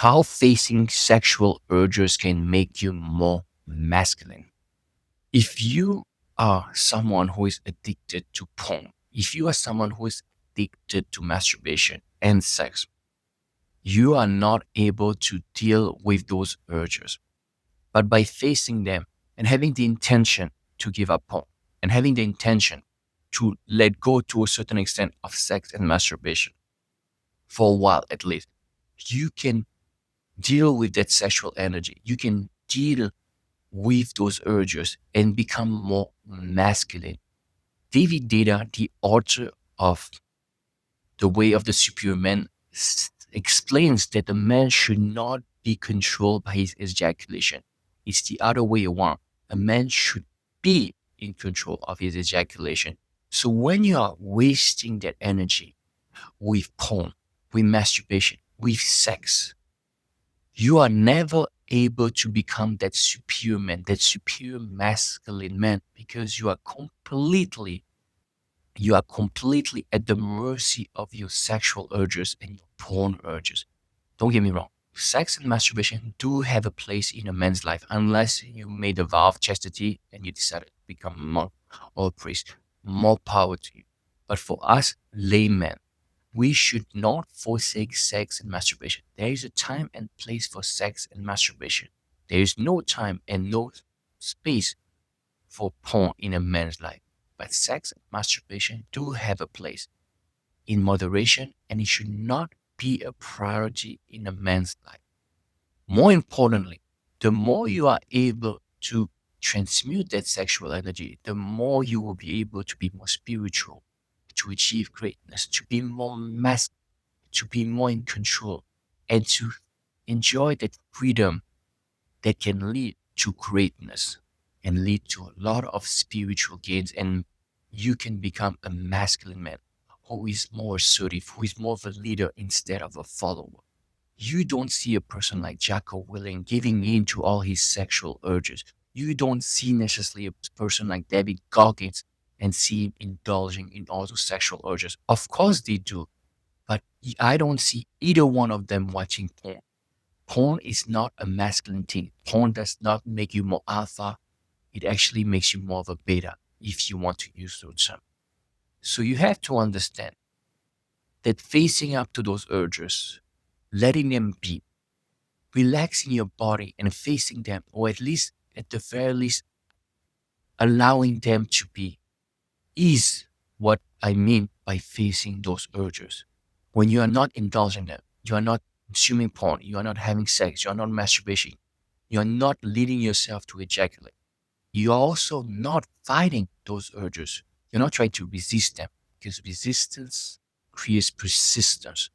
how facing sexual urges can make you more masculine. If you are someone who is addicted to porn, if you are someone who is addicted to masturbation and sex, you are not able to deal with those urges. But by facing them and having the intention to give up porn and having the intention to let go to a certain extent of sex and masturbation for a while at least, you can deal with that sexual energy. You can deal with those urges and become more masculine. David Data, the author of The Way of the Superior Man, explains that a man should not be controlled by his ejaculation. It's the other way around. A man should be in control of his ejaculation. So when you are wasting that energy with porn, with masturbation, with sex, you are never able to become that superior man, that superior masculine man, because you are completely at the mercy of your sexual urges and your porn urges. Don't get me wrong. Sex and masturbation do have a place in a man's life, unless you made a vow of chastity and you decided to become a monk or a priest. More power to you. But for us laymen, we should not forsake sex and masturbation. There is a time and place for sex and masturbation. There is no time and no space for porn in a man's life. But sex and masturbation do have a place in moderation, and it should not be a priority in a man's life. More importantly, the more you are able to transmute that sexual energy, the more you will be able to be more spiritual, to achieve greatness, to be more masculine, to be more in control, and to enjoy that freedom that can lead to greatness and lead to a lot of spiritual gains. And you can become a masculine man who is more assertive, who is more of a leader instead of a follower. You don't see a person like Jocko Willink giving in to all his sexual urges. You don't see necessarily a person like David Goggins and see him indulging in all those sexual urges. Of course they do, but I don't see either one of them watching porn. Porn is not a masculine thing. Porn does not make you more alpha. It actually makes you more of a beta, if you want to use those terms. So you have to understand that facing up to those urges, letting them be, relaxing your body and facing them, or at least at the very least allowing them to be, is what I mean by facing those urges. When you are not indulging them, you are not consuming porn, you are not having sex, you are not masturbating, you are not leading yourself to ejaculate. You are also not fighting those urges. You're not trying to resist them, because resistance creates persistence.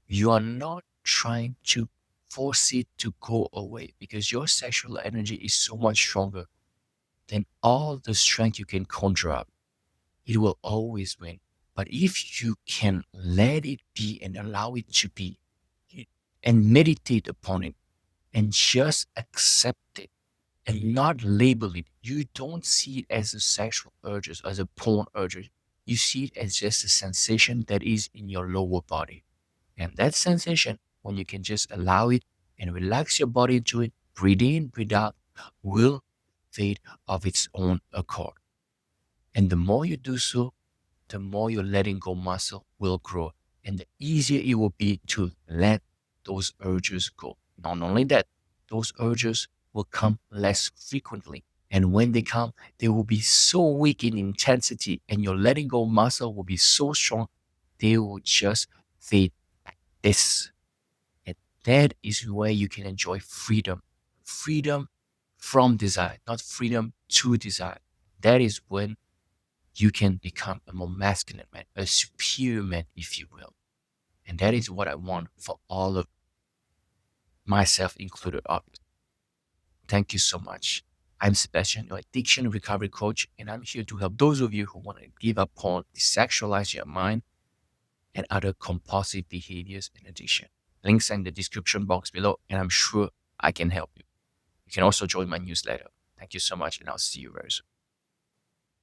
You are not trying to force it to go away, because your sexual energy is so much stronger than all the strength you can conjure up. It will always win. But if you can let it be and allow it to be, and meditate upon it and just accept it and not label it, you don't see it as a sexual urges, as a porn urge. You see it as just a sensation that is in your lower body. And that sensation, when you can just allow it and relax your body to it, breathe in, breathe out, will fade of its own accord. And the more you do so, the more your letting go muscle will grow. And the easier it will be to let those urges go. Not only that, those urges will come less frequently. And when they come, they will be so weak in intensity, and your letting go muscle will be so strong, they will just fade like this. And that is where you can enjoy freedom. Freedom from desire, not freedom to desire. That is when you can become a more masculine man, a superior man, if you will. And that is what I want for all of myself included. Thank you so much. I'm Sebastian, your addiction recovery coach, and I'm here to help those of you who want to give up porn, desexualize your mind, and other compulsive behaviors and addiction. Links are in the description box below, and I'm sure I can help you. You can also join my newsletter. Thank you so much, and I'll see you very soon.